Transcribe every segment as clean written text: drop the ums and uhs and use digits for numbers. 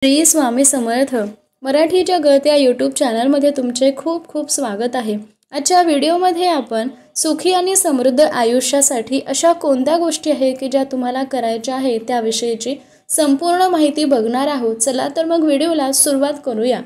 श्री स्वामी समर्थ मराठी जगत या यूट्यूब चॅनलमध्ये तुमचे खूप खूप स्वागत आहे। आजच्या व्हिडिओमध्ये आपण सुखी आणि समृद्ध आयुष्यासाठी अशा कोणत्या गोष्टी आहेत की ज्या तुम्हाला करायच्या आहेत त्याविषयीची संपूर्ण माहिती बघणार आहोत। चला तर मग व्हिडिओला सुरुवात करूया।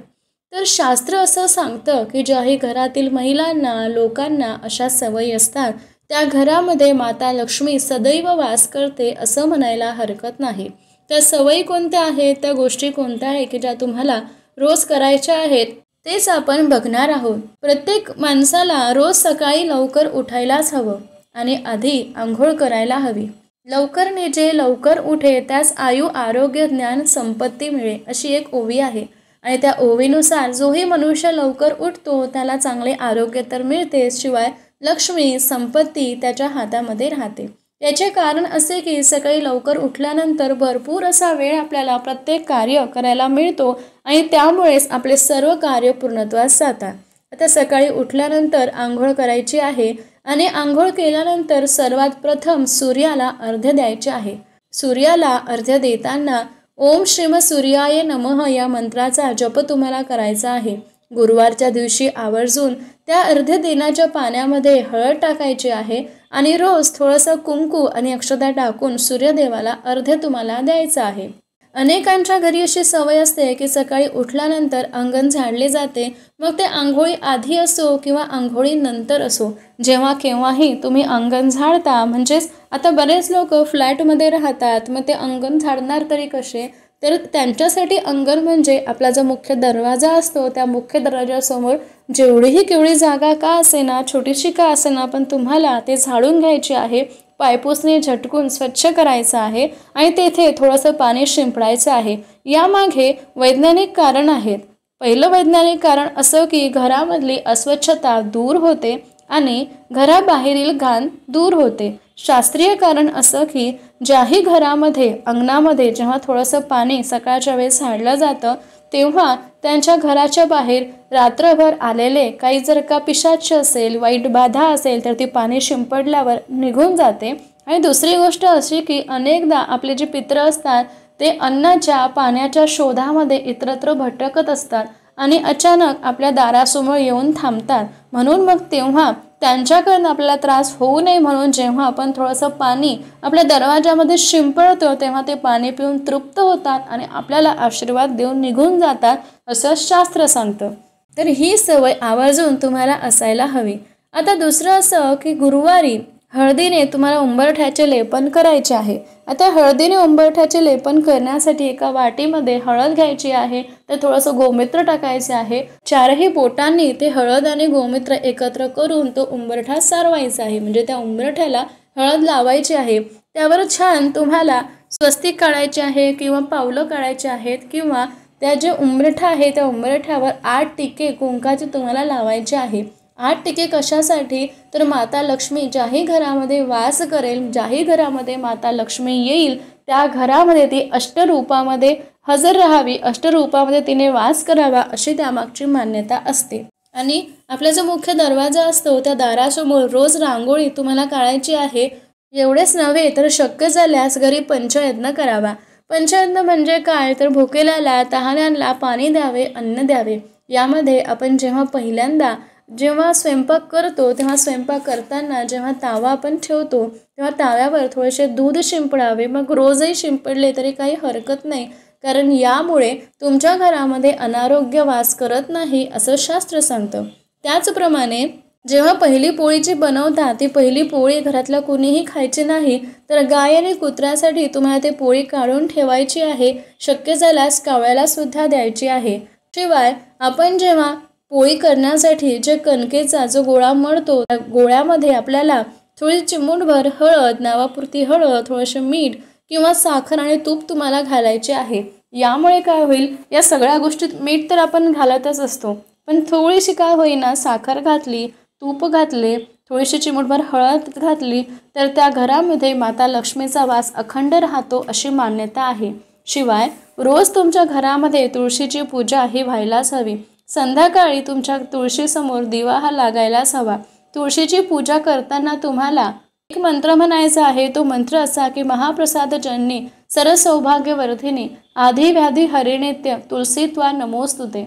तर शास्त्र असं सांगतं की ज्याही घरातील महिलांना लोकांना अशा सवयी असतात त्या घरामध्ये माता लक्ष्मी सदैव वास करते असं म्हणायला हरकत नाही। त्या सवयी कोणत्या आहेत, त्या गोष्टी कोणत्या आहेत की ज्या तुम्हाला रोज करायच्या आहेत तेच आपण बघणार आहोत। प्रत्येक माणसाला रोज सकाळी लवकर उठायलाच हवं आणि आधी आंघोळ करायला हवी। लवकर निजे लवकर उठे त्यास आयु आरोग्य ज्ञान संपत्ती मिळे अशी एक ओवी आहे आणि त्या ओवीनुसार जोही मनुष्य लवकर उठतो त्याला चांगले आरोग्य तर मिळते, शिवाय लक्ष्मी संपत्ती त्याच्या हातामध्ये राहते। याचे कारण असे की सकाळी लवकर उठल्यानंतर भरपूर असा वेळ आपल्याला प्रत्येक कार्य करायला मिळतो आणि त्यामुळेच आपले सर्व कार्य पूर्णत्वास जातात। आता सकाळी उठल्यानंतर आंघोळ करायची आहे आणि आंघोळ केल्यानंतर सर्वात प्रथम सूर्याला अर्घ्य द्यायचे आहे। सूर्याला अर्घ्य देताना ओम श्रीम सूर्याय नमः या मंत्राचा जप तुम्हाला करायचा आहे। गुरुवारच्या दिवशी आवर्जून त्या अर्घ्य देण्याच्या पाण्यामध्ये हळद टाकायची आहे आणि रोज थोडंसं कुंकू आणि अक्षता टाकून सूर्यदेवाला अर्घ्य तुम्हाला द्यायचं आहे। अनेकांच्या घरी अशी सवय असते की सकाळी उठल्यानंतर अंगण झाडले जाते, मग ते आंघोळी आधी असो किंवा आंघोळी नंतर असो, जेव्हा केव्हाही तुम्ही अंगण झाडता। म्हणजेच आता बरेच लोक फ्लॅटमध्ये राहतात, मग ते अंगण झाडणार तरी कसे, तर त्यांच्यासाठी अंगण म्हणजे आपला जो मुख्य दरवाजा असतो त्या मुख्य दरवाजासमोर जेवढीही केवढी जागा का असेना, छोटीशी का असेना, पण तुम्हाला ते झाडून घ्यायचे आहे। पायपुसने झटकून स्वच्छ करायचं आहे आणि तेथे थोडंसं पाणी शिंपडायचं आहे। यामागे वैज्ञानिक कारण आहेत। पहिलं वैज्ञानिक कारण असं की घरामधली अस्वच्छता दूर होते आणि घराबाहेरील घाण दूर होते। शास्त्रीय कारण असं की ज्याही घरामध्ये अंगणामध्ये जेव्हा थोडंसं पाणी सकाळच्या वेळेस सांडलं जातं तेव्हा त्यांच्या घराच्या बाहेर रात्रभर आलेले काही जर का पिशाच असेल, वाईट बाधा असेल तर ती पाणी शिंपडल्यावर निघून जाते। आणि दुसरी गोष्ट अशी की अनेकदा आपले जे पित्र असतात ते अन्नाच्या पाण्याच्या शोधामध्ये इतरत्र भटकत असतात आणि अचानक आपल्या दारासमोर येऊन थांबतात, म्हणून मग तेव्हा त्यांच्याकडून आपल्याला त्रास होऊ नये म्हणून जेव्हा आपण थोडंसं पाणी आपल्या दरवाजामध्ये शिंपडतो तेव्हा ते पाणी पिऊन तृप्त होतात आणि आपल्याला आशीर्वाद देऊन निघून जातात असं शास्त्र सांगतं। तर ही सवय आवर्जून तुम्हाला असायला हवी। आता दुसरं असं की गुरुवारी हळदीने तुम्हाला उंबरठ्याचे लेपन करायचे आहे। आता हळदीने उंबरठ्याचे लेपन करण्यासाठी एका वाटीमध्ये हळद घ्यायची आहे, तर थोडंसं गोमूत्र टाकायचे आहे। चारही बोटांनी ते हळद आणि गोमूत्र एकत्र करून तो उंबरठा सारवायचा आहे, म्हणजे त्या उंबरठ्याला हळद लावायची आहे। त्यावर छान तुम्हाला स्वस्तिक काढायचे आहे किंवा पावलं काढायचे आहेत किंवा त्या जे उंबरठा आहे त्या उंबरठ्यावर 8 टिके कुंकाचे तुम्हाला लावायचे आहे। 8 टिके कशासाठी, तर माता लक्ष्मी ज्याही घरामध्ये वास करेल, ज्याही घरामध्ये माता लक्ष्मी येईल त्या घरामध्ये ती अष्टरूपामध्ये हजर राहावी, अष्टरूपामध्ये तिने वास करावा अशी त्यामागची मान्यता असते। आणि आपला जो मुख्य दरवाजा असतो त्या दारासमोर रोज रांगोळी तुम्हाला काढायची आहे। एवढेच नव्हे तर शक्य झाल्यास घरी पंचयज्ञ करावा। पंचयज्ञ म्हणजे काय, तर भुकेल्याला तहान्यांना पाणी द्यावे, अन्न द्यावे। यामध्ये आपण जेव्हा पहिल्यांदा जेव्हा स्वयंपाक करतो तेव्हा स्वयंपाक करताना जेव्हा तावा आपण ठेवतो तेव्हा ताव्यावर थोडेसे दूध शिंपडावे, मग रोजही शिंपडले तरी काही हरकत नाही, कारण यामुळे तुमच्या घरामध्ये अनारोग्य वास करत नाही असं शास्त्र सांगतं। त्याचप्रमाणे जेव्हा पहिली पोळी जी बनवता ती पहिली पोळी घरातल्या कुणीही खायची नाही, तर गाय आणि कुत्र्यासाठी तुम्हाला ते पोळी काढून ठेवायची आहे। शक्य झाल्यास कावळ्याला सुद्धा द्यायची आहे। शिवाय आपण जेव्हा पोळी करण्यासाठी जे कणकेचा जो गोळा मळतो त्या गोळ्यामध्ये आपल्याला थोडी चिमूटभर हळद, नावापुरती हळद, थोडेसे मीठ किंवा साखर आणि तूप तुम्हाला घालायचे आहे। यामुळे काय होईल, या सगळ्या गोष्टीत मीठ तर आपण घालतच असतो, पण थोडीशी काय होईना साखर घातली, तूप घातले, थोडीशी चिमूटभर हळद घातली तर त्या घरामध्ये माता लक्ष्मीचा वास अखंड राहतो अशी मान्यता आहे। शिवाय रोज तुमच्या घरामध्ये तुळशीची पूजा ही व्हायलाच हवी। संध्याकाळी तुमच्या तुळशीसमोर दिवा हा लागायलाच हवा। तुळशीची पूजा करताना तुम्हाला एक मंत्र म्हणायचा आहे। तो मंत्र असा की महाप्रसाद जननी सरसौभाग्यवर्धिनी आधी व्याधी हरिणेत्य तुलसी त्वा नमोस्तुते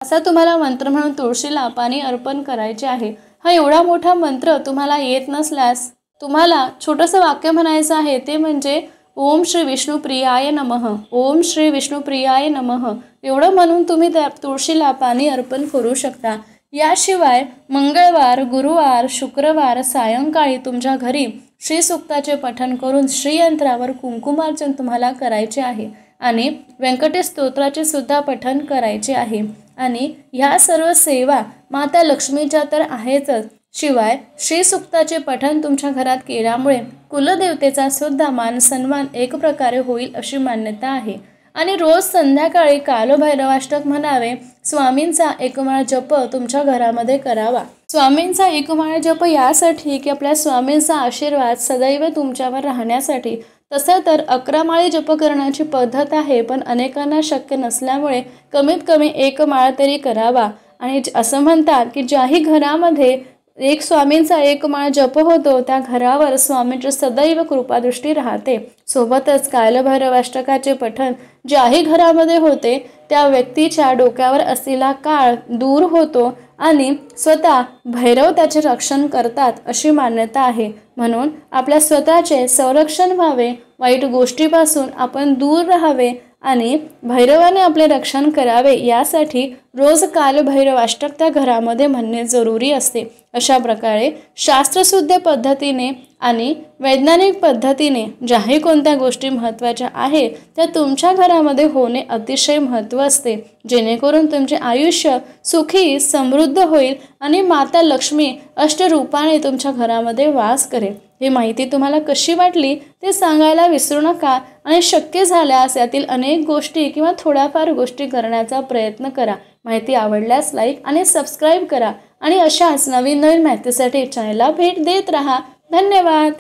असा तुम्हाला मंत्र म्हणून तुळशीला पाणी अर्पण करायचे आहे। हा एवढा मोठा मंत्र तुम्हाला येत नसल्यास तुम्हाला छोटंसं वाक्य म्हणायचं आहे, ते म्हणजे ओम श्री विष्णुप्रियाय नमः, ओम श्री विष्णुप्रियाय नमः एवढं म्हणून तुम्ही त्या तुळशीला पाणी अर्पण करू शकता। याशिवाय मंगळवार, गुरुवार, शुक्रवार सायंकाळी तुमच्या घरी श्रीसूक्ताचे पठण करून श्रीयंत्रावर कुंकुमार्चन तुम्हाला करायचे आहे आणि व्यंकटेश स्तोत्राचे सुद्धा पठण करायचे आहे। आणि ह्या सर्व सेवा माता लक्ष्मीच्या तर आहेतच, शिवाय श्रीसूक्ताचे पठण तुमच्या घरात केल्यामुळे कुलदेवतेचा सुद्धा मान सन्मान एक प्रकारे होईल अशी मान्यता आहे। आणि रोज संध्याकाळी कालभैरवाष्टक म्हणावे, स्वामींचा एकमाळ जप तुमच्या घरामध्ये करावा। स्वामींचा एकमाळ जप यासाठी की आपल्या स्वामींचा आशीर्वाद सदैव तुमच्यावर राहण्यासाठी। तसं तर 11 माळी जप करण्याची पद्धत आहे, पण अनेकांना शक्य नसल्यामुळे कमीत कमी 1 माळ तरी करावा। आणि असं म्हणतात की ज्याही घरामध्ये एक स्वामींचा 1 माळ जप होतो त्या घरावर स्वामींची सदैव कृपादृष्टी राहते। सोबतच कालभैरवाष्टकाचे पठण ज्याही घरामध्ये होते त्या व्यक्तीच्या डोक्यावर असलेला काळ दूर होतो आणि स्वतः भैरव त्याचे रक्षण करतात अशी मान्यता आहे। म्हणून आपल्या स्वतःचे संरक्षण व्हावे, वाईट गोष्टीपासून आपण दूर राहावे आणि भैरवाने आपले रक्षण करावे यासाठी रोज कालभैरवाष्टक त्या घरामध्ये म्हणणे जरुरी असते। अशा प्रकारे शास्त्रशुद्ध पद्धतीने आणि वैज्ञानिक पद्धतीने ज्याही कोणत्या गोष्टी महत्त्वाच्या आहेत त्या तुमच्या घरामध्ये होणे अतिशय महत्त्व असते, जेणेकरून तुमचे आयुष्य सुखी समृद्ध होईल आणि माता लक्ष्मी अष्टरूपाने तुमच्या घरामध्ये वास करेल। ही माहिती तुम्हाला कशी वाटली ते सांगायला विसरू नका आणि शक्य झाल्यास यातील अनेक गोष्टी किंवा थोड्याफार गोष्टी करण्याचा प्रयत्न करा। माहिती आवडल्यास लाईक आणि सबस्क्राईब करा आणि अशाच नवीन माहितीसाठी चॅनलला भेट देत राहा। धन्यवाद।